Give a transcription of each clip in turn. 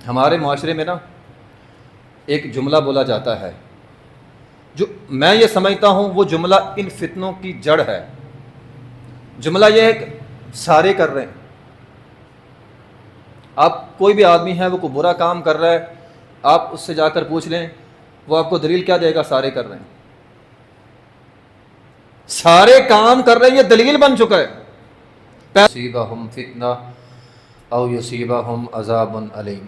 ہمارے معاشرے میں نا ایک جملہ بولا جاتا ہے، جو میں یہ سمجھتا ہوں وہ جملہ ان فتنوں کی جڑ ہے۔ جملہ یہ ہے کہ سارے کر رہے ہیں۔ آپ کوئی بھی آدمی ہے وہ کوئی برا کام کر رہا ہے، آپ اس سے جا کر پوچھ لیں، وہ آپ کو دلیل کیا دے گا؟ سارے کر رہے ہیں، سارے کام کر رہے ہیں، یہ دلیل بن چکا ہے۔ یصیبہم فتنہ او یصیبہم عذاب علیم۔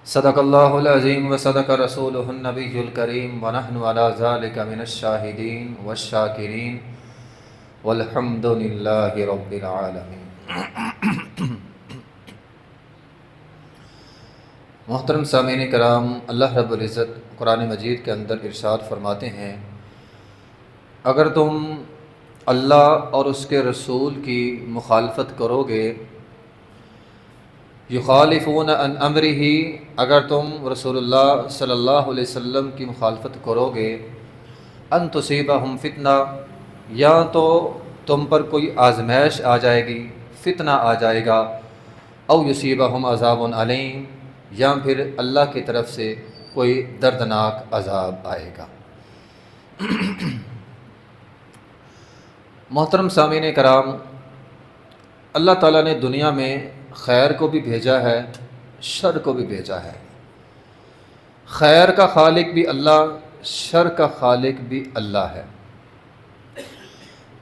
صدق اللہ العظیم و صدق رسولہ النبی الکریم ونحن علی ذلک من الشاہدین والشاکرین والحمد للہ رب العالمین۔ محترم سامعین کرام، اللہ رب العزت قرآن مجید کے اندر ارشاد فرماتے ہیں، اگر تم اللہ اور اس کے رسول کی مخالفت کرو گے، یخالفون عن امرہ، اگر تم رسول اللہ صلی اللہ علیہ وسلم کی مخالفت کرو گے، ان تصیبہم فتنہ، یا تو تم پر کوئی آزمائش آ جائے گی، فتنہ آ جائے گا، او یصیبہم عذاب علیم، یا پھر اللہ کی طرف سے کوئی دردناک عذاب آئے گا۔ محترم سامعین کرام، اللہ تعالیٰ نے دنیا میں خیر کو بھی بھیجا ہے، شر کو بھی بھیجا ہے۔ خیر کا خالق بھی اللہ، شر کا خالق بھی اللہ ہے۔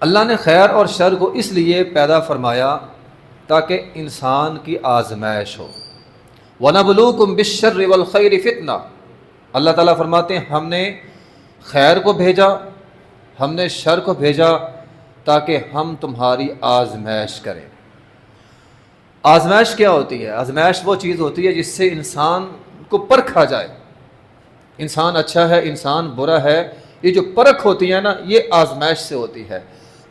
اللہ نے خیر اور شر کو اس لیے پیدا فرمایا تاکہ انسان کی آزمائش ہو۔ وَنَبْلُوكُمْ بِالشَّرِّ وَالْخَيْرِ فِتْنَةً، اللہ تعالیٰ فرماتے ہیں ہم نے خیر کو بھیجا، ہم نے شر کو بھیجا تاکہ ہم تمہاری آزمائش کریں۔ آزمائش کیا ہوتی ہے؟ آزمائش وہ چیز ہوتی ہے جس سے انسان کو پرکھا جائے، انسان اچھا ہے، انسان برا ہے، یہ جو پرکھ ہوتی ہے نا، یہ آزمائش سے ہوتی ہے۔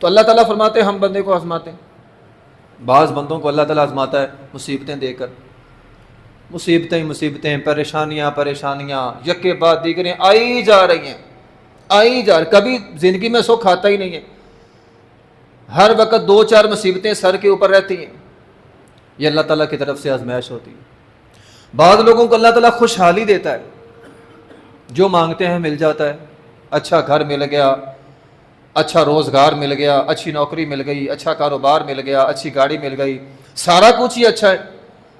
تو اللہ تعالیٰ فرماتے ہیں ہم بندے کو آزماتے ہیں۔ بعض بندوں کو اللہ تعالیٰ آزماتا ہے مصیبتیں دے کر، مصیبتیں، پریشانیاں یکے بعد دیگریں آئی جا رہی ہیں، کبھی زندگی میں سکھ آتا ہی نہیں ہے، ہر وقت 2-4 مصیبتیں سر کے اوپر رہتی ہیں۔ یہ اللہ تعالیٰ کی طرف سے آزمائش ہوتی ہے۔ بعض لوگوں کو اللہ تعالیٰ خوشحالی دیتا ہے، جو مانگتے ہیں مل جاتا ہے، اچھا گھر مل گیا، اچھا روزگار مل گیا، اچھی نوکری مل گئی، اچھا کاروبار مل گیا، اچھی گاڑی مل گئی، سارا کچھ ہی اچھا ہے،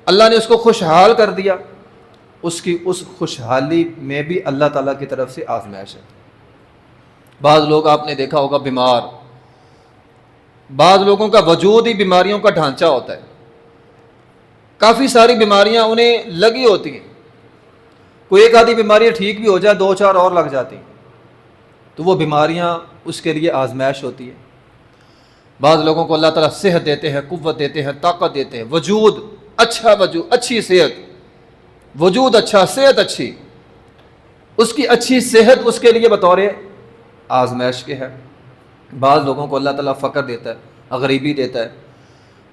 اللہ نے اس کو خوشحال کر دیا۔ اس خوشحالی میں بھی اللہ تعالیٰ کی طرف سے آزمائش ہے۔ بعض لوگ آپ نے دیکھا ہوگا بیمار، بعض لوگوں کا وجود ہی بیماریوں کا ڈھانچہ ہوتا ہے، کافی ساری بیماریاں انہیں لگی ہوتی ہیں، کوئی ایک آدھی بیماری ٹھیک بھی ہو جائے، 2-4 اور لگ جاتی ہیں، تو وہ بیماریاں اس کے لیے آزمائش ہوتی ہے۔ بعض لوگوں کو اللہ تعالیٰ صحت دیتے ہیں، قوت دیتے ہیں، طاقت دیتے ہیں، وجود، اچھی صحت، وجود اچھا، صحت اچھی، اس کی اچھی صحت اس کے لیے بطور آزمائش کے ہے۔ بعض لوگوں کو اللہ تعالیٰ فقر دیتا ہے، غریبی دیتا ہے،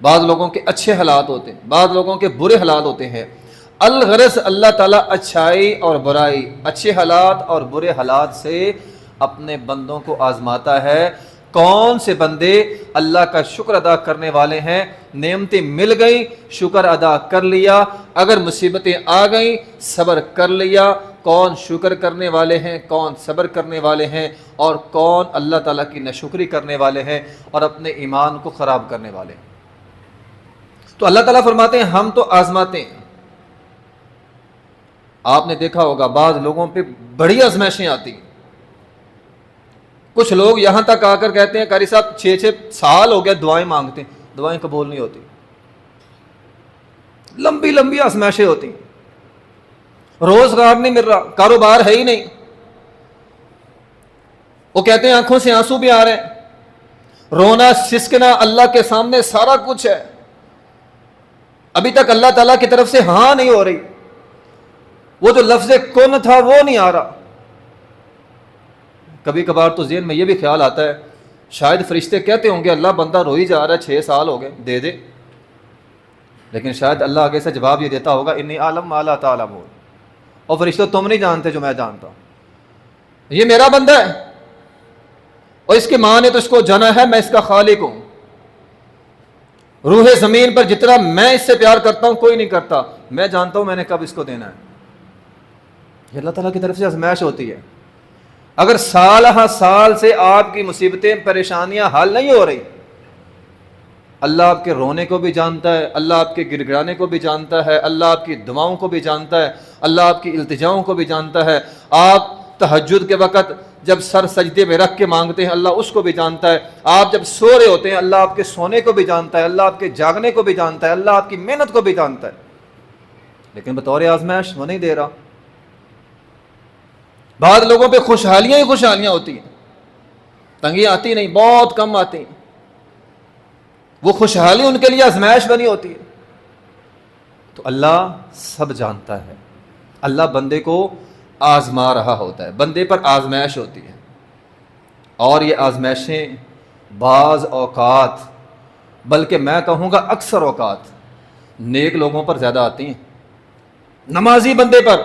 بعض لوگوں کے اچھے حالات ہوتے ہیں، بعض لوگوں کے برے حالات ہوتے ہیں۔ الغرض اللہ تعالیٰ اچھائی اور برائی، اچھے حالات اور برے حالات سے اپنے بندوں کو آزماتا ہے۔ کون سے بندے اللہ کا شکر ادا کرنے والے ہیں؟ نعمتیں مل گئیں، شکر ادا کر لیا، اگر مصیبتیں آ گئیں صبر کر لیا۔ کون شکر کرنے والے ہیں، کون صبر کرنے والے ہیں، اور کون اللہ تعالیٰ کی ناشکری کرنے والے ہیں اور اپنے ایمان کو خراب کرنے والے ہیں۔ تو اللہ تعالیٰ فرماتے ہیں ہم تو آزماتے ہیں۔ آپ نے دیکھا ہوگا بعض لوگوں پہ بڑی آزمائشیں آتی ہیں، کچھ لوگ یہاں تک آ کر کہتے ہیں قاری صاحب 6 سال ہو گیا دعائیں مانگتے ہیں، دعائیں قبول نہیں ہوتی، لمبی آزمائشیں ہوتی ہیں، روزگار نہیں مل رہا، کاروبار ہے ہی نہیں، وہ کہتے ہیں آنکھوں سے آنسو بھی آ رہے ہیں، رونا سسکنا اللہ کے سامنے سارا کچھ ہے، ابھی تک اللہ تعالیٰ کی طرف سے ہاں نہیں ہو رہی، وہ جو لفظ کن تھا وہ نہیں آ رہا۔ کبھی کبھار تو ذہن میں یہ بھی خیال آتا ہے شاید فرشتے کہتے ہوں گے اللہ بندہ رو ہی جا رہا ہے، 6 سال ہو گئے، دے دے، لیکن شاید اللہ آگے سے جواب یہ دیتا ہوگا انی اعلم ما لا تعلمون، اور فرشتوں تم نہیں جانتے جو میں جانتا ہوں، یہ میرا بندہ ہے اور اس کی ماں نے تو اس کو جنا ہے، میں اس کا خالق ہوں۔ روح زمین پر جتنا میں اس سے پیار کرتا ہوں کوئی نہیں کرتا. میں جانتا ہوں میں نے کب اس کو دینا ہے. یہ اللہ تعالیٰ کی طرف سے آزمائش ہوتی ہے. اگر سال ہاں سال سے آپ کی مصیبتیں پریشانیاں حل نہیں ہو رہی، اللہ آپ کے رونے کو بھی جانتا ہے، اللہ آپ کے گڑ گڑانے کو بھی جانتا ہے، اللہ آپ کی دعاؤں کو بھی جانتا ہے، اللہ آپ کی التجاؤں کو بھی جانتا ہے. آپ تہجد کے وقت جب سر سجدے میں رکھ کے مانگتے ہیں، اللہ اس کو بھی جانتا ہے. آپ جب سو رہے ہوتے ہیں، اللہ آپ کے سونے کو بھی جانتا ہے، اللہ آپ کے جاگنے کو بھی جانتا ہے، اللہ آپ کی محنت کو بھی جانتا ہے. لیکن بطور آزمائش وہ نہیں دے رہا. بعض لوگوں پہ خوشحالیاں ہی خوشحالیاں ہوتی ہیں، تنگیاں آتی نہیں، بہت کم آتی ہیں. وہ خوشحالی ان کے لیے آزمائش بنی ہوتی ہے. تو اللہ سب جانتا ہے. اللہ بندے کو آزما رہا ہوتا ہے، بندے پر آزمائش ہوتی ہے. اور یہ آزمائشیں بعض اوقات، بلکہ میں کہوں گا اکثر اوقات، نیک لوگوں پر زیادہ آتی ہیں. نمازی بندے پر،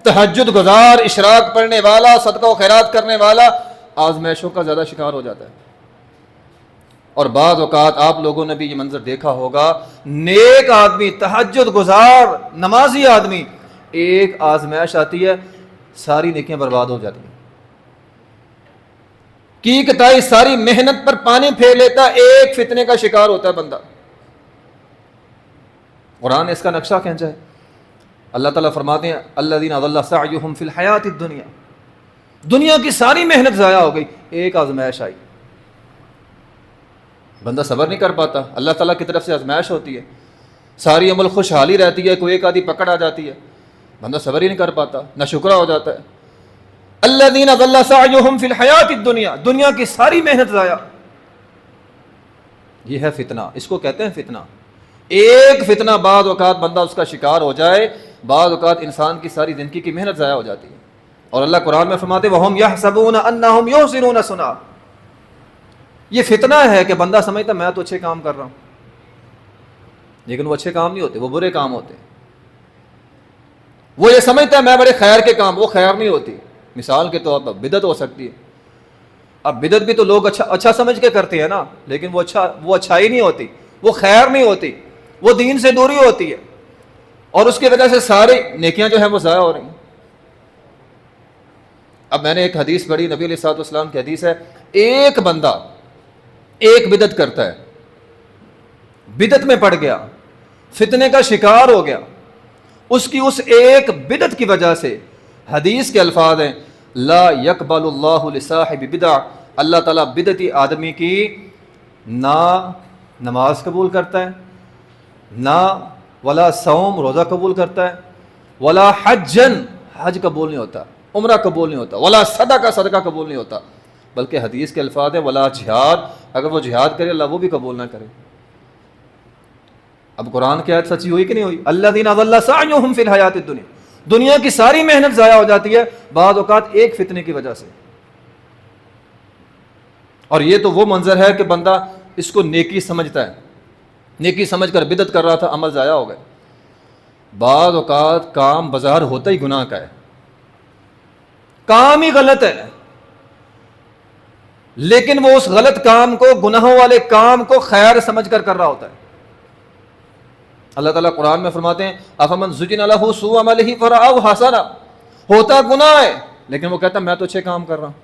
تہجد گزار، اشراق پڑھنے والا، صدقہ و خیرات کرنے والا آزمائشوں کا زیادہ شکار ہو جاتا ہے. اور بعض اوقات آپ لوگوں نے بھی یہ منظر دیکھا ہوگا، نیک آدمی، تہجد گزار، نمازی آدمی، ایک آزمائش آتی ہے، ساری نیکیاں برباد ہو جاتی ہیں. کی کتائی ساری محنت پر پانی پھیر لیتا، ایک فتنے کا شکار ہوتا ہے بندہ. قرآن نے اس کا نقشہ کھینچا ہے. اللہ تعالیٰ فرماتے ہیں الذین ضل سعیہم فی الحیات الدنیا، دنیا کی ساری محنت ضائع ہو گئی، ایک آزمائش آئی. بندہ صبر نہیں کر پاتا. اللہ تعالیٰ کی طرف سے آزمائش ہوتی ہے، ساری عمل خوشحالی رہتی ہے، کوئی ایک آدھی پکڑ آ جاتی ہے، بندہ صبر ہی نہیں کر پاتا، نہ شکرہ ہو جاتا ہے. الذین ضل سعیہم فی الحیات الدنیا، دنیا کی ساری محنت ضائع. یہ ہے فتنہ، اس کو کہتے ہیں فتنہ. ایک فتنہ بعض اوقات بندہ اس کا شکار ہو جائے، بعض اوقات انسان کی ساری زندگی کی محنت ضائع ہو جاتی ہے. اور اللہ قرآن میں فرماتے وَهُمْ يَحْسَبُونَ أَنَّهُمْ يُحْسِنُونَ صُنْعًا. یہ فتنہ ہے کہ بندہ سمجھتا میں تو اچھے کام کر رہا ہوں، لیکن وہ اچھے کام نہیں ہوتے، وہ برے کام ہوتے. وہ یہ سمجھتا ہے میں بڑے خیر کے کام، وہ خیر نہیں ہوتی. مثال کے طور پر بدعت ہو سکتی ہے. اب بدعت بھی تو لوگ اچھا سمجھ کے کرتے ہیں نا، لیکن وہ اچھائی نہیں ہوتی، وہ خیر نہیں ہوتی، وہ دین سے دوری ہوتی ہے، اور اس کی وجہ سے ساری نیکیاں جو ہیں وہ ضائع ہو رہی ہیں. اب میں نے ایک حدیث پڑھی، نبی علیہ الصلوۃ والسلام کی حدیث ہے، ایک بندہ ایک بدعت کرتا ہے، بدعت میں پڑ گیا، فتنے کا شکار ہو گیا، اس کی اس ایک بدعت کی وجہ سے، حدیث کے الفاظ ہیں لا یقبل اللہ لصاحب بدع، اللہ تعالیٰ بدعتی آدمی کی نہ نماز قبول کرتا ہے، نہ ولا صوم روزہ قبول کرتا ہے، ولا حجن حج قبول نہیں ہوتا، عمرہ قبول نہیں ہوتا، ولا صدقہ قبول نہیں ہوتا، بلکہ حدیث کے الفاظ ہیں ولا جہاد، اگر وہ جہاد کرے اللہ وہ بھی قبول نہ کرے. اب قرآن کی آیت سچی ہوئی کہ نہیں ہوئی؟ الذین ضل سعیہم فی الحیات الدنیا، دنیا کی ساری محنت ضائع ہو جاتی ہے بعض اوقات ایک فتنے کی وجہ سے. اور یہ تو وہ منظر ہے کہ بندہ اس کو نیکی سمجھتا ہے، نیکی سمجھ کر بدعت کر رہا تھا، عمل ضائع ہو گئے. بعض اوقات کام بظاہر ہوتا ہی گناہ کا ہے، کام ہی غلط ہے، لیکن وہ اس غلط کام کو، گناہوں والے کام کو خیر سمجھ کر رہا ہوتا ہے. اللہ تعالیٰ قرآن میں فرماتے ہیں افمن زُجِّنَ لَهُ سُوءُ عَمَلِهِ فَرَآهُ حَسَنًا، ہوتا گناہ ہے لیکن وہ کہتا میں تو اچھے کام کر رہا ہوں،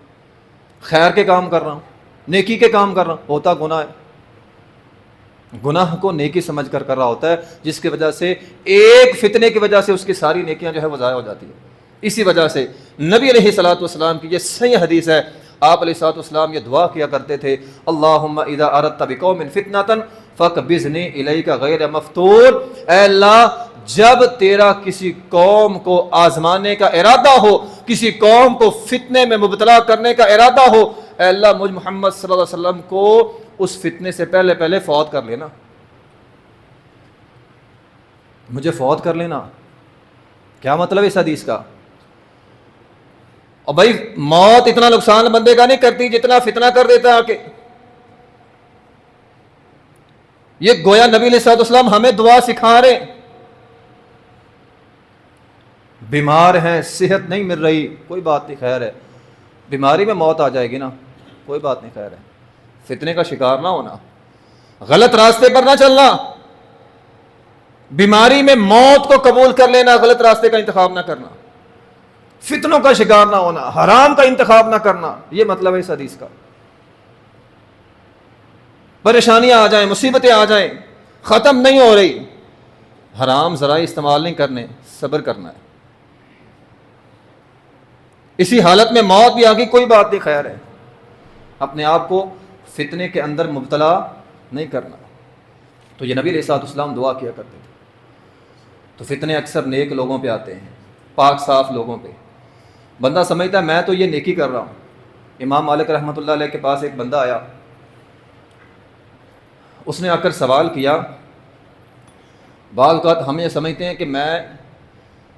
خیر کے کام کر رہا ہوں، نیکی کے کام کر رہا ہوں، ہوتا گناہ ہے. گناہ کو نیکی سمجھ کر رہا ہوتا ہے، جس کی وجہ سے ایک فتنے کی وجہ سے اس کی ساری نیکیاں جو ہے وہ ضائع ہو جاتی ہیں. اسی وجہ سے نبی علیہ الصلوۃ والسلام کی یہ صحیح حدیث ہے، آپ علیہ الصلوۃ والسلام یہ دعا کیا کرتے تھے اللہم اذا اردت بقوم فتنۃ فاقبضنی الیک غیر مفتون، اے اللہ جب تیرا کسی قوم کو آزمانے کا ارادہ ہو، کسی قوم کو فتنے میں مبتلا کرنے کا ارادہ ہو، اے اللہ مجھ محمد صلی اللہ علیہ وسلم کو اس فتنے سے پہلے فوت کر لینا، مجھے فوت کر لینا. کیا مطلب اس حدیث کا؟ اور بھائی موت اتنا نقصان بندے کا نہیں کرتی جتنا فتنہ کر دیتا ہے. کہ یہ گویا نبی علیہ الصلوۃ والسلام ہمیں دعا سکھا رہے، بیمار ہیں، صحت نہیں مل رہی، کوئی بات نہیں، خیر ہے، بیماری میں موت آ جائے گی نا، کوئی بات نہیں، خیر ہے، فتنے کا شکار نہ ہونا. غلط راستے پر نہ چلنا، بیماری میں موت کو قبول کر لینا، غلط راستے کا انتخاب نہ کرنا، فتنوں کا شکار نہ ہونا، حرام کا انتخاب نہ کرنا، یہ مطلب ہے اس حدیث کا۔ پریشانیاں آ جائیں، مصیبتیں آ جائیں، ختم نہیں ہو رہی، حرام ذرائع استعمال نہیں کرنے، صبر کرنا ہے۔ اسی حالت میں موت بھی آ گئی، کوئی بات نہیں، خیر ہے، اپنے آپ کو فتنے کے اندر مبتلا نہیں کرنا۔ تو یہ نبی علیہ الصلوۃ والسلام دعا کیا کرتے تھے۔ تو فتنے اکثر نیک لوگوں پہ آتے ہیں، پاک صاف لوگوں پہ۔ بندہ سمجھتا ہے میں تو یہ نیکی کر رہا ہوں۔ امام مالک رحمۃ اللہ علیہ کے پاس ایک بندہ آیا، اس نے آ کر سوال کیا، بعض اوقات ہم یہ سمجھتے ہیں کہ میں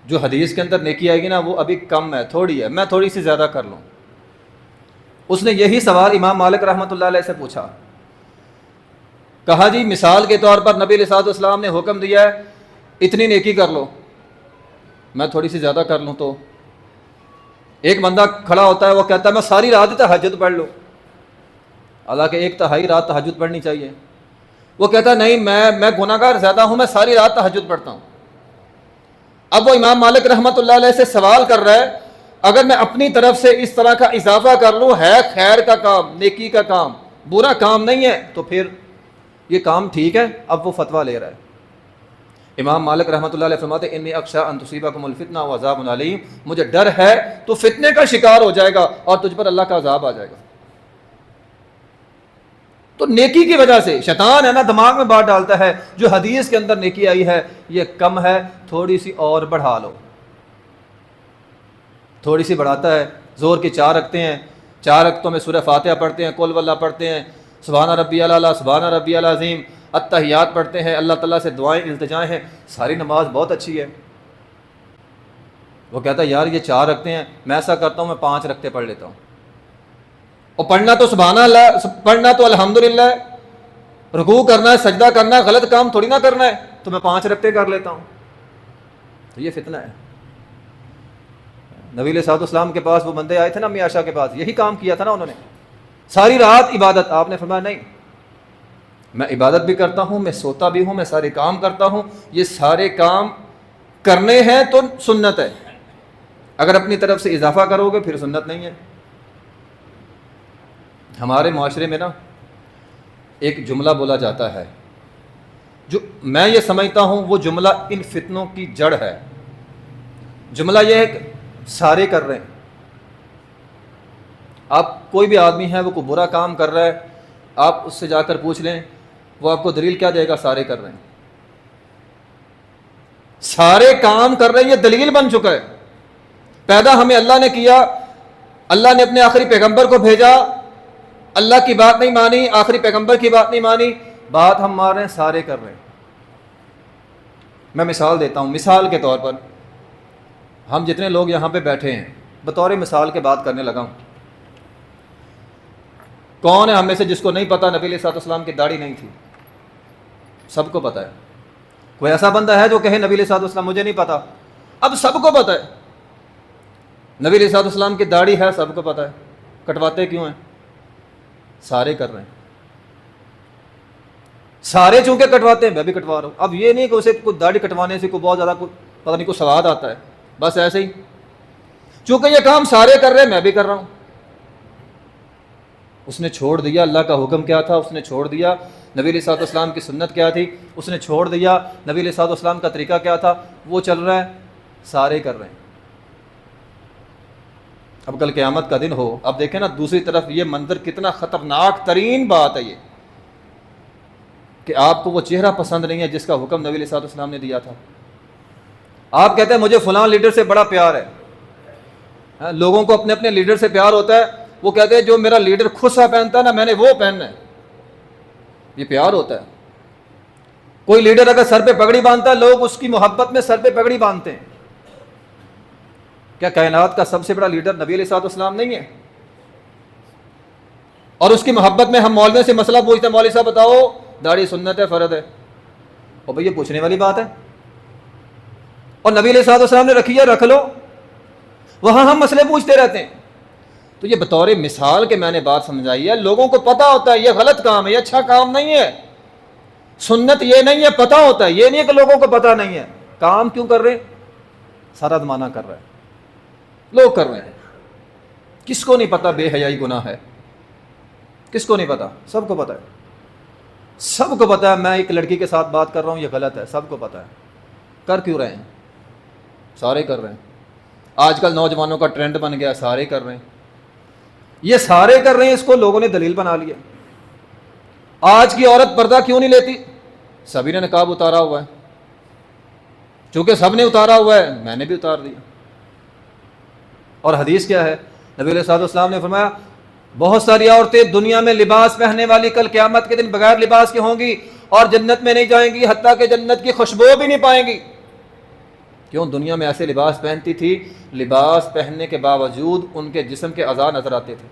جو حدیث کے اندر نیکی آئے گی نا وہ ابھی کم ہے، تھوڑی ہے، میں تھوڑی سی زیادہ کر لوں۔ اس نے یہی سوال امام مالک رحمۃ اللہ علیہ سے پوچھا، کہا جی مثال کے طور پر نبی علیہ الصلوۃ والسلام نے حکم دیا ہے اتنی نیکی کر لو، میں تھوڑی سی زیادہ کر لوں تو؟ ایک بندہ کھڑا ہوتا ہے، وہ کہتا ہے میں ساری رات تہجد پڑھ لوں، حالانکہ 1/3 رات تہجد پڑھنی چاہیے۔ وہ کہتا ہے نہیں، میں گناہ گار زیادہ ہوں، میں ساری رات تہجد پڑھتا ہوں۔ اب وہ امام مالک رحمۃ اللہ علیہ سے سوال کر رہا ہے، اگر میں اپنی طرف سے اس طرح کا اضافہ کر لوں، ہے خیر کا کام، نیکی کا کام، برا کام نہیں ہے، تو پھر یہ کام ٹھیک ہے؟ اب وہ فتویٰ لے رہا ہے۔ امام مالک رحمۃ اللہ علیہ فرماتے ہیں انی اخشی ان تصیبکم الفتنہ وعذاب علیم، مجھے ڈر ہے تو فتنے کا شکار ہو جائے گا اور تجھ پر اللہ کا عذاب آ جائے گا۔ تو نیکی کی وجہ سے شیطان ہے نا دماغ میں بات ڈالتا ہے، جو حدیث کے اندر نیکی آئی ہے یہ کم ہے، تھوڑی سی اور بڑھا لو، تھوڑی سی بڑھاتا ہے۔ زور کی 4 رکھتے ہیں، 4 رکعتوں میں سورہ فاتحہ پڑھتے ہیں، قل واللہ پڑھتے ہیں، سبحان ربی الاعلیٰ، سبحان ربی العظیم، التحیات پڑھتے ہیں، اللہ تعالیٰ سے دعائیں التجائیں ہیں، ساری نماز بہت اچھی ہے۔ وہ کہتا ہے یار یہ 4 رکھتے ہیں، میں ایسا کرتا ہوں میں 5 رکعتیں پڑھ لیتا ہوں، اور پڑھنا تو سبحان اللہ، پڑھنا تو الحمدللہ، رکوع کرنا ہے، سجدہ کرنا ہے، غلط کام تھوڑی نہ کرنا ہے، تو میں 5 رکعتیں کر لیتا ہوں۔ تو یہ فتنہ ہے۔ نبی علیہ الصلوۃ والسلام کے پاس وہ بندے آئے تھے نا، امی عائشہ کے پاس، یہی کام کیا تھا نا انہوں نے، ساری رات عبادت۔ آپ نے فرمایا نہیں، میں عبادت بھی کرتا ہوں، میں سوتا بھی ہوں، میں سارے کام کرتا ہوں، یہ سارے کام کرنے ہیں تو سنت ہے، اگر اپنی طرف سے اضافہ کرو گے پھر سنت نہیں ہے۔ ہمارے معاشرے میں نا ایک جملہ بولا جاتا ہے، جو میں یہ سمجھتا ہوں وہ جملہ ان فتنوں کی جڑ ہے۔ جملہ یہ ہے کہ سارے کر رہے ہیں۔ آپ کوئی بھی آدمی ہے وہ کوئی برا کام کر رہا ہے، آپ اس سے جا کر پوچھ لیں، وہ آپ کو دلیل کیا دے گا؟ سارے کر رہے ہیں، سارے کام کر رہے ہیں، یہ دلیل بن چکا ہے۔ پیدا ہمیں اللہ نے کیا، اللہ نے اپنے آخری پیغمبر کو بھیجا، اللہ کی بات نہیں مانی، آخری پیغمبر کی بات نہیں مانی، بات ہم مار رہے ہیں، سارے کر رہے ہیں۔ میں مثال دیتا ہوں، مثال کے طور پر ہم جتنے لوگ یہاں پہ بیٹھے ہیں، بطور مثال کے بات کرنے لگا ہوں، کون ہے ہم میں سے جس کو نہیں پتا نبی علیہ الصلوۃ والسلام کی داڑھی نہیں تھی؟ سب کو پتا ہے۔ کوئی ایسا بندہ ہے جو کہے نبی علیہ الصلوۃ والسلام مجھے نہیں پتا؟ اب سب کو پتا ہے نبی علیہ الصلوۃ والسلام کی داڑھی ہے، سب کو پتا ہے، کٹواتے کیوں ہیں؟ سارے کر رہے ہیں، سارے چونکہ کٹواتے ہیں میں بھی کٹوا رہا ہوں۔ اب یہ نہیں کہ اسے کوئی داڑھی کٹوانے سے کوئی بہت زیادہ پتہ نہیں کوئی سواد آتا ہے، بس ایسے ہی، چونکہ یہ کام سارے کر رہے ہیں میں بھی کر رہا ہوں۔ اس نے چھوڑ دیا اللہ کا حکم کیا تھا، اس نے چھوڑ دیا نبی علیہ الصلوۃ والسلام کی سنت کیا تھی، اس نے چھوڑ دیا نبی علیہ الصلوۃ والسلام کا طریقہ کیا تھا، وہ چل رہا ہے، سارے کر رہے ہیں۔ اب کل قیامت کا دن ہو، اب دیکھیں نا دوسری طرف یہ منظر کتنا خطرناک ترین بات ہے یہ، کہ آپ کو وہ چہرہ پسند نہیں ہے جس کا حکم نبی علیہ الصلوۃ والسلام نے دیا تھا۔ آپ کہتے ہیں مجھے فلاں لیڈر سے بڑا پیار ہے، لوگوں کو اپنے اپنے لیڈر سے پیار ہوتا ہے، وہ کہتے ہیں جو میرا لیڈر خصا پہنتا ہے نا میں نے وہ پہننا ہے، یہ پیار ہوتا ہے۔ کوئی لیڈر اگر سر پہ پگڑی باندھتا ہے، لوگ اس کی محبت میں سر پہ پگڑی باندھتے ہیں۔ کیا کائنات کا سب سے بڑا لیڈر نبی علیہ الصلوۃ والسلام نہیں ہے؟ اور اس کی محبت میں ہم مولوی سے مسئلہ پوچھتے ہیں، مولوی صاحب بتاؤ داڑھی سنت ہے فرض ہے؟ اور بھئی یہ پوچھنے والی بات ہے؟ اور نبی علیہ الصلوۃ والسلام نے رکھی ہے، رکھ لو، وہاں ہم مسئلے پوچھتے رہتے ہیں۔ تو یہ بطور مثال کے میں نے بات سمجھائی ہے، لوگوں کو پتہ ہوتا ہے یہ غلط کام ہے، یہ اچھا کام نہیں ہے، سنت یہ نہیں ہے پتہ ہوتا ہے، یہ نہیں ہے کہ لوگوں کو پتہ نہیں ہے. کام کیوں کر رہے ہیں؟ سارا زمانہ کر رہا ہے، لوگ کر رہے ہیں. کس کو نہیں پتا بے حیائی گناہ ہے؟ کس کو نہیں پتا؟ سب کو پتا ہے. سب کو پتا ہے میں ایک لڑکی کے ساتھ بات کر رہا ہوں یہ غلط ہے، سب کو پتا ہے. کر کیوں رہے ہیں؟ سارے کر رہے ہیں. آج کل نوجوانوں کا ٹرینڈ بن گیا، سارے کر رہے ہیں. یہ سارے کر رہے ہیں، اس کو لوگوں نے دلیل بنا لیا. آج کی عورت پردہ کیوں نہیں لیتی؟ سبھی نے نقاب اتارا ہوا ہے. چونکہ سب نے اتارا ہوا ہے میں نے بھی اتار دیا. اور حدیث کیا ہے؟ نبی علیہ الصلوۃ والسلام نے فرمایا بہت ساری عورتیں دنیا میں لباس پہننے والی کل قیامت کے دن بغیر لباس کی ہوں گی اور جنت میں نہیں جائیں گی، حتیٰ کہ جنت کی خوشبو بھی نہیں پائیں گی. کیوں؟ دنیا میں ایسے لباس پہنتی تھی، لباس پہننے کے باوجود ان کے جسم کے اعضاء نظر آتے تھے.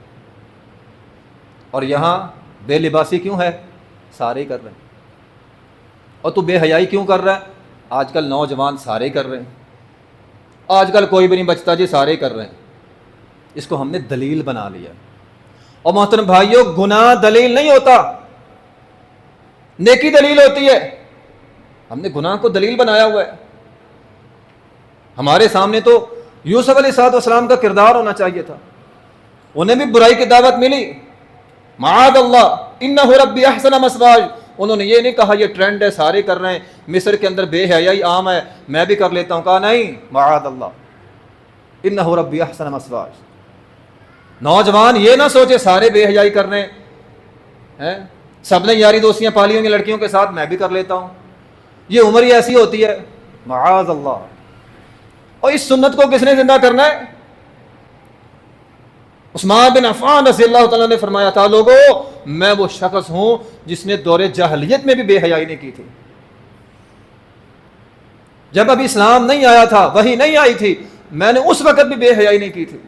اور یہاں بے لباسی کیوں ہے؟ سارے کر رہے ہیں. اور تو بے حیائی کیوں کر رہا ہے؟ آج کل نوجوان سارے کر رہے ہیں. آج کل کوئی بھی نہیں بچتا جی، سارے کر رہے ہیں. اس کو ہم نے دلیل بنا لیا. اور محترم بھائیوں، گناہ دلیل نہیں ہوتا، نیکی دلیل ہوتی ہے. ہم نے گناہ کو دلیل بنایا ہوا ہے. ہمارے سامنے تو یوسف علیہ السلام کا کردار ہونا چاہیے تھا. انہیں بھی برائی کی دعوت ملی، معاذ اللہ انہ ربی احسن مثواج. انہوں نے یہ نہیں کہا یہ ٹرینڈ ہے سارے کر رہے ہیں، مصر کے اندر بے حیائی عام ہے میں بھی کر لیتا ہوں. کہا نہیں، معاذ اللہ انہ ربی احسن مثواج. نوجوان یہ نہ سوچے سارے بے حیائی کر رہے ہیں، سب نے یاری دوستیاں پالی ہوں گی لڑکیوں کے ساتھ میں بھی کر لیتا ہوں، یہ عمر ہی ایسی ہوتی ہے. معاذ اللہ. اور اس سنت کو کس نے زندہ کرنا ہے؟ عثمان بن عفان رضی اللہ تعالیٰ نے فرمایا تھا لوگوں میں وہ شخص ہوں جس نے دور جاہلیت میں بھی بے حیائی نہیں کی تھی. جب ابھی اسلام نہیں آیا تھا، وحی نہیں آئی تھی، میں نے اس وقت بھی بے حیائی نہیں کی تھی.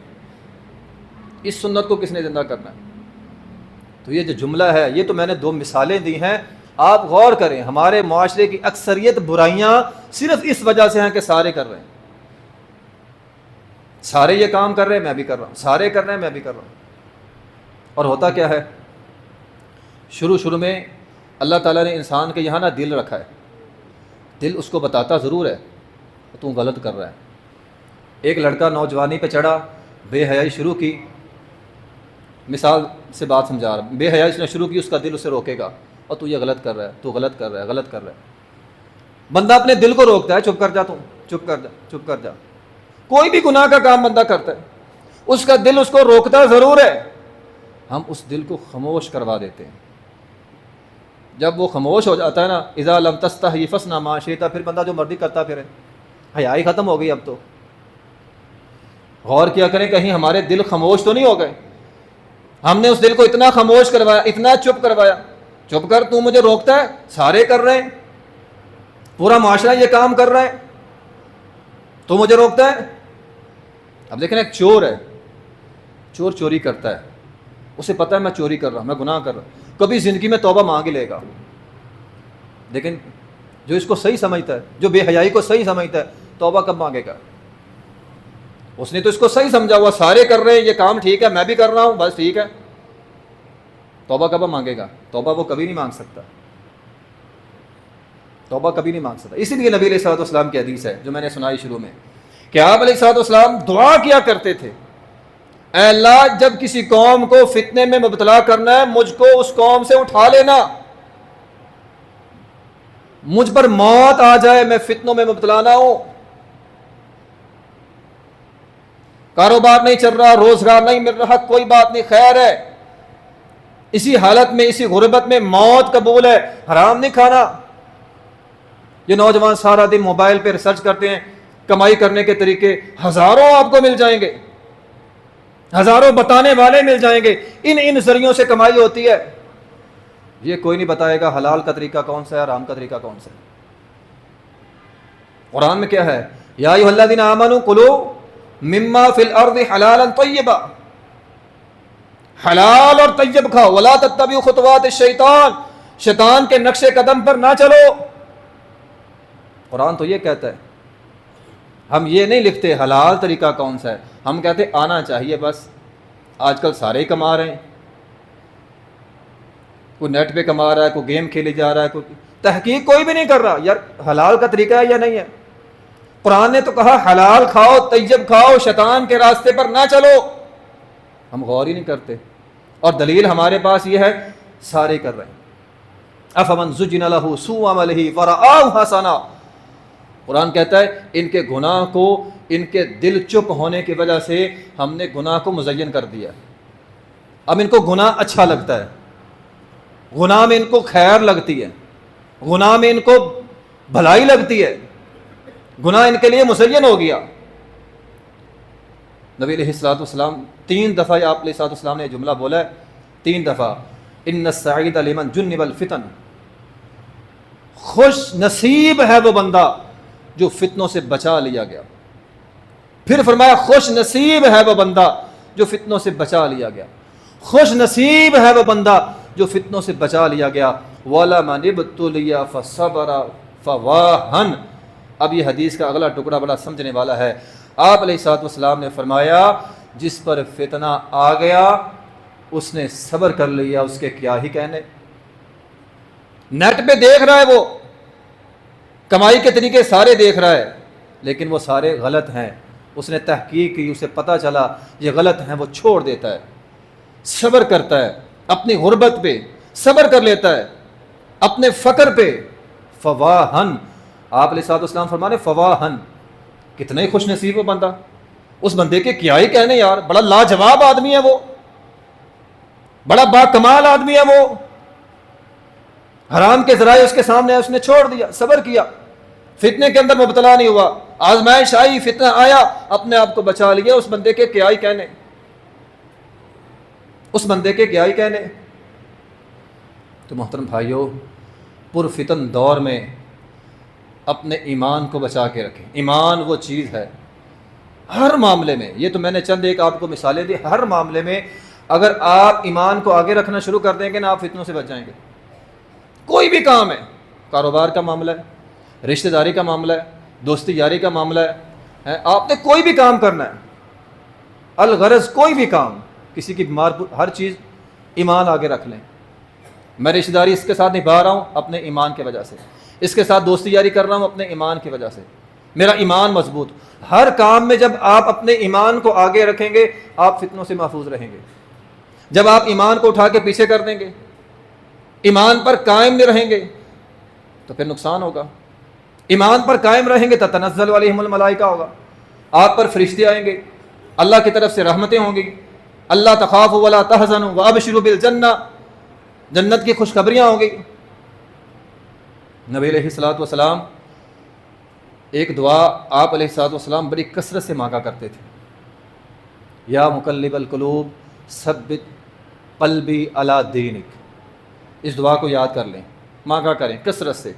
اس سنت کو کس نے زندہ کرنا ہے؟ تو یہ جو جملہ ہے یہ تو میں نے 2 مثالیں دی ہیں. آپ غور کریں، ہمارے معاشرے کی اکثریت برائیاں صرف اس وجہ سے ہیں کہ سارے کر رہے ہیں. سارے یہ کام کر رہے ہیں میں بھی کر رہا ہوں، سارے کر رہے ہیں میں بھی کر رہا ہوں. اور ہوتا کیا ہے؟ شروع میں اللہ تعالیٰ نے انسان کے یہاں نا دل رکھا ہے. دل اس کو بتاتا ضرور ہے تو غلط کر رہا ہے. ایک لڑکا نوجوانی پہ چڑھا، بے حیائی شروع کی، مثال سے بات سمجھا رہا ہوں، بے حیائی اس نے شروع کی، اس کا دل اسے روکے گا اور تو یہ غلط کر رہا ہے، تو غلط کر رہا ہے، غلط کر رہا ہے. بندہ اپنے دل کو روکتا ہے، چپ کر جا، تم چپ کر جا، چپ کر جا. کوئی بھی گناہ کا کام بندہ کرتا ہے اس کا دل اس کو روکتا ضرور ہے. ہم اس دل کو خاموش کروا دیتے ہیں. جب وہ خاموش ہو جاتا ہے نا، اذا لم تستحی فاصنع ما شئت، پھر بندہ جو مرضی کرتا پھرے. حیائی ختم ہو گئی اب تو. غور کیا کریں کہیں ہمارے دل خاموش تو نہیں ہو گئے. ہم نے اس دل کو اتنا خاموش کروایا، اتنا چپ کروایا. چپ کر، تو مجھے روکتا ہے، سارے کر رہے ہیں، پورا معاشرہ یہ کام کر رہا ہے، تو مجھے روکتا ہے. اب دیکھیں ایک چور ہے، چور چوری کرتا ہے، اسے پتہ ہے میں چوری کر رہا ہوں، میں گناہ کر رہا ہوں، کبھی زندگی میں توبہ مانگ ہی لے گا. لیکن جو اس کو صحیح سمجھتا ہے، جو بے حیائی کو صحیح سمجھتا ہے، توبہ کب مانگے گا؟ اس نے تو اس کو صحیح سمجھا ہوا، سارے کر رہے ہیں یہ کام ٹھیک ہے، میں بھی کر رہا ہوں، بس ٹھیک ہے. توبہ کب مانگے گا؟ توبہ وہ کبھی نہیں مانگ سکتا. توبہ کبھی نہیں مانگ سکتا. اسی لیے نبی علیہ الصلوۃ والسلام کی حدیث ہے جو میں نے سنائی شروع میں کہ آپ علیہ الصلوۃ والسلام دعا کیا کرتے تھے، اے اللہ جب کسی قوم کو فتنے میں مبتلا کرنا ہے مجھ کو اس قوم سے اٹھا لینا، مجھ پر موت آ جائے میں فتنوں میں مبتلا نہ ہوں. کاروبار نہیں چل رہا، روزگار نہیں مل رہا، کوئی بات نہیں، خیر ہے، اسی حالت میں، اسی غربت میں موت قبول ہے، حرام نہیں کھانا. یہ نوجوان سارا دن موبائل پہ ریسرچ کرتے ہیں، کمائی کرنے کے طریقے ہزاروں آپ کو مل جائیں گے، ہزاروں بتانے والے مل جائیں گے، ان ذریعوں سے کمائی ہوتی ہے. یہ کوئی نہیں بتائے گا حلال کا طریقہ کون سا ہے، حرام کا طریقہ کون سا ہے. قرآن میں کیا ہے؟ یا ایھا الذین آمنوا کلوا مما فی الارض حلالا طیبا، حلال اور طیب کھاؤ، ولا تتبعوا خطوات الشیطان، شیطان کے نقش قدم پر نہ چلو. قرآن تو یہ کہتا ہے. ہم یہ نہیں لکھتے حلال طریقہ کون سا ہے، ہم کہتے آنا چاہیے بس. آج کل سارے ہی کما رہے ہیں، کوئی نیٹ پہ کما رہا ہے، کوئی گیم کھیلے جا رہا ہے، کوئی تحقیق کوئی بھی نہیں کر رہا یار حلال کا طریقہ ہے یا نہیں ہے. قرآن نے تو کہا حلال کھاؤ، طیب کھاؤ، شیطان کے راستے پر نہ چلو. ہم غور ہی نہیں کرتے، اور دلیل ہمارے پاس یہ ہے سارے کر رہے ہیں. افمن زجن لہ سوء عملہ فرآہ حسنا. قرآن کہتا ہے ان کے گناہ کو، ان کے دل چپ ہونے کی وجہ سے ہم نے گناہ کو مزین کر دیا. اب ان کو گناہ اچھا لگتا ہے، گناہ میں ان کو خیر لگتی ہے، گناہ میں ان کو بھلائی لگتی ہے، گناہ ان کے لیے مزین ہو گیا. نبی علیہ الصلوۃ والسلام 3 دفعہ آپ علیہ الصلوۃ والسلام نے جملہ بولا ہے، 3 دفعہ، ان السعید لمن جنب الفتن. خوش نصیب ہے وہ بندہ جو فتنوں سے بچا لیا گیا. پھر فرمایا خوش نصیب ہے وہ بندہ جو فتنوں سے بچا لیا گیا. خوش نصیب ہے وہ بندہ جو فتنوں سے بچا لیا گیا. وَلَمَنِ ابْتُلِيَ فَصَبَرَ فَوَاهًا. اب یہ حدیث کا اگلا ٹکڑا بڑا سمجھنے والا ہے. آپ علیہ الصلوۃ والسلام نے فرمایا جس پر فتنہ آ گیا اس نے صبر کر لیا، اس کے کیا ہی کہنے. نیٹ پہ دیکھ رہا ہے، وہ کمائی کے طریقے سارے دیکھ رہا ہے، لیکن وہ سارے غلط ہیں. اس نے تحقیق کی، اسے پتہ چلا یہ غلط ہیں، وہ چھوڑ دیتا ہے، صبر کرتا ہے، اپنی غربت پہ صبر کر لیتا ہے، اپنے فقر پہ. فواہن، آپ علیہ الصلوۃ والسلام فرمانے فواہن، کتنا ہی خوش نصیب وہ بندہ. اس بندے کے کیا ہی کہنے یار، بڑا لاجواب آدمی ہے وہ، بڑا با کمال آدمی ہے وہ. حرام کے ذرائع اس کے سامنے اس نے چھوڑ دیا، صبر کیا، فتنے کے اندر مبتلا نہیں ہوا. آزمائش آئی، فتنہ آیا، اپنے آپ کو بچا لیا. اس بندے کے کیا ہی کہنے، اس بندے کے کیا ہی کہنے. تو محترم بھائیو، پرفتن دور میں اپنے ایمان کو بچا کے رکھیں. ایمان وہ چیز ہے ہر معاملے میں، یہ تو میں نے چند ایک آپ کو مثالیں دی، ہر معاملے میں اگر آپ ایمان کو آگے رکھنا شروع کر دیں گے نا، آپ فتنوں سے بچ جائیں گے. کوئی بھی کام ہے، کاروبار کا معاملہ ہے، رشتہ داری کا معاملہ ہے، دوستی یاری کا معاملہ ہے، آپ نے کوئی بھی کام کرنا ہے، الغرض کوئی بھی کام، کسی کی بیمار، ہر چیز ایمان آگے رکھ لیں. میں رشتہ داری اس کے ساتھ نبھا رہا ہوں اپنے ایمان کی وجہ سے، اس کے ساتھ دوستی یاری کر رہا ہوں اپنے ایمان کی وجہ سے، میرا ایمان مضبوط. ہر کام میں جب آپ اپنے ایمان کو آگے رکھیں گے آپ فتنوں سے محفوظ رہیں گے. جب آپ ایمان کو اٹھا کے پیچھے کر دیں گے، ایمان پر قائم نہیں رہیں گے تو پھر نقصان ہوگا. ایمان پر قائم رہیں گے تتنزل علیہم الملائکہ ہوگا، آپ پر فرشتے آئیں گے، اللہ کی طرف سے رحمتیں ہوں گی. اللہ تخافوا ولا تحزنوا وابشروا بالجنہ، جنت کی خوشخبریاں ہوں گی. نبی علیہ الصلوۃ والسلام ایک دعا آپ علیہ الصلوۃ والسلام بڑی کثرت سے مانگا کرتے تھے. یا مقلب القلوب ثبت قلبی علی دینک. اس دعا کو یاد کر لیں، مانگا کریں کثرت سے.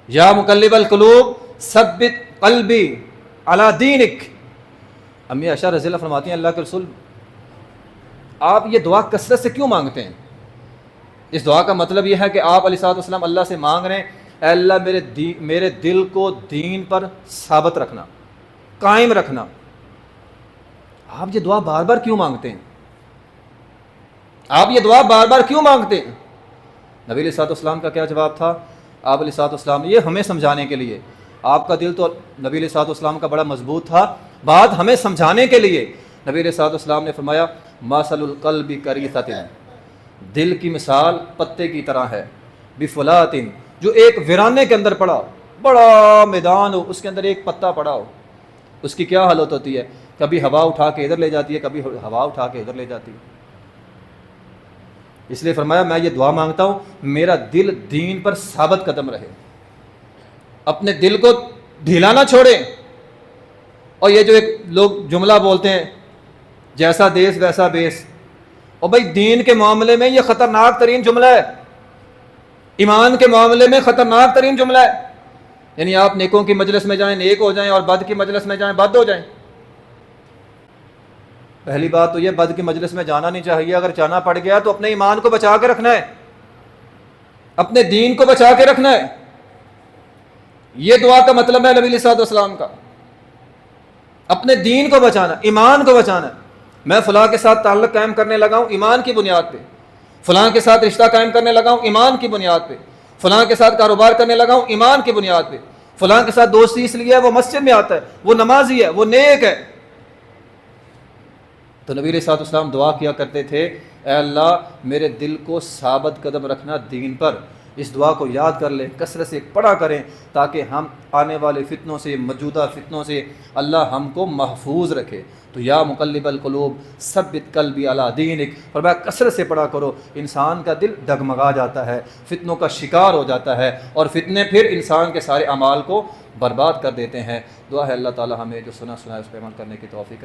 یا مقلب القلوب ثبت قلبی علی دینک. امی عائشہ رضی اللہ فرماتی ہیں اللہ کے رسول آپ یہ دعا کثرت سے کیوں مانگتے ہیں؟ اس دعا کا مطلب یہ ہے کہ آپ علیہ الصلوۃ والسلام اللہ سے مانگ رہے ہیں اے اللہ میرے دل کو دین پر ثابت رکھنا، قائم رکھنا. آپ یہ دعا بار بار کیوں مانگتے ہیں؟ آپ یہ دعا بار بار کیوں مانگتے ہیں؟ نبی علیہ الصلوۃ والسلام کا کیا جواب تھا؟ آپ علیہ الصلوۃ والسلام یہ ہمیں سمجھانے کے لیے، آپ کا دل تو نبی علیہ الصلوۃ والسلام کا بڑا مضبوط تھا، بات ہمیں سمجھانے کے لیے نبی علیہ الصلوۃ والسلام نے فرمایا مثل القلب کریثۃ، دل کی مثال پتے کی طرح ہے، بفلات، جو ایک ویرانے کے اندر پڑا، بڑا میدان ہو، اس کے اندر ایک پتا پڑا ہو، اس کی کیا حالت ہوتی ہے؟ کبھی ہوا اٹھا کے ادھر لے جاتی ہے، کبھی ہوا اٹھا کے ادھر لے جاتی ہے. اس لیے فرمایا میں یہ دعا مانگتا ہوں میرا دل دین پر ثابت قدم رہے، اپنے دل کو ڈھیلا نہ چھوڑیں. اور یہ جو ایک لوگ جملہ بولتے ہیں جیسا دیس ویسا بیس، اور بھائی دین کے معاملے میں یہ خطرناک ترین جملہ ہے، ایمان کے معاملے میں خطرناک ترین جملہ ہے. یعنی آپ نیکوں کی مجلس میں جائیں نیک ہو جائیں اور بد کی مجلس میں جائیں بد ہو جائیں. پہلی بات تو یہ بد کی مجلس میں جانا نہیں چاہیے، اگر جانا پڑ گیا تو اپنے ایمان کو بچا کے رکھنا ہے، اپنے دین کو بچا کے رکھنا ہے. یہ دعا کا مطلب ہے نبی علیہ الصلوۃ والسلام کا، اپنے دین کو بچانا، ایمان کو بچانا. میں فلاں کے ساتھ تعلق قائم کرنے لگا ہوں ایمان کی بنیاد پہ، فلاں کے ساتھ رشتہ قائم کرنے لگا ہوں ایمان کی بنیاد پہ، فلاں کے ساتھ کاروبار کرنے لگا ہوں ایمان کی بنیاد پہ، فلاں کے ساتھ دوستی اس لیے ہے وہ مسجد میں آتا ہے، وہ نمازی ہے، وہ نیک ہے۔ تو نبی علیہ الصلوۃ والسلام دعا کیا کرتے تھے، اے اللہ میرے دل کو ثابت قدم رکھنا دین پر۔ اس دعا کو یاد کر لیں، کثرت سے پڑھا کریں، تاکہ ہم آنے والے فتنوں سے، موجودہ فتنوں سے اللہ ہم کو محفوظ رکھے۔ تو یا مقلب القلوب ثبت قلبی علی دینک، فرمایا کثرت سے پڑھا کرو۔ انسان کا دل ڈگمگا جاتا ہے، فتنوں کا شکار ہو جاتا ہے، اور فتنے پھر انسان کے سارے اعمال کو برباد کر دیتے ہیں۔ دعا ہے اللہ تعالی ہمیں جو سنا ہے اس پہ عمل کرنے کی توفیق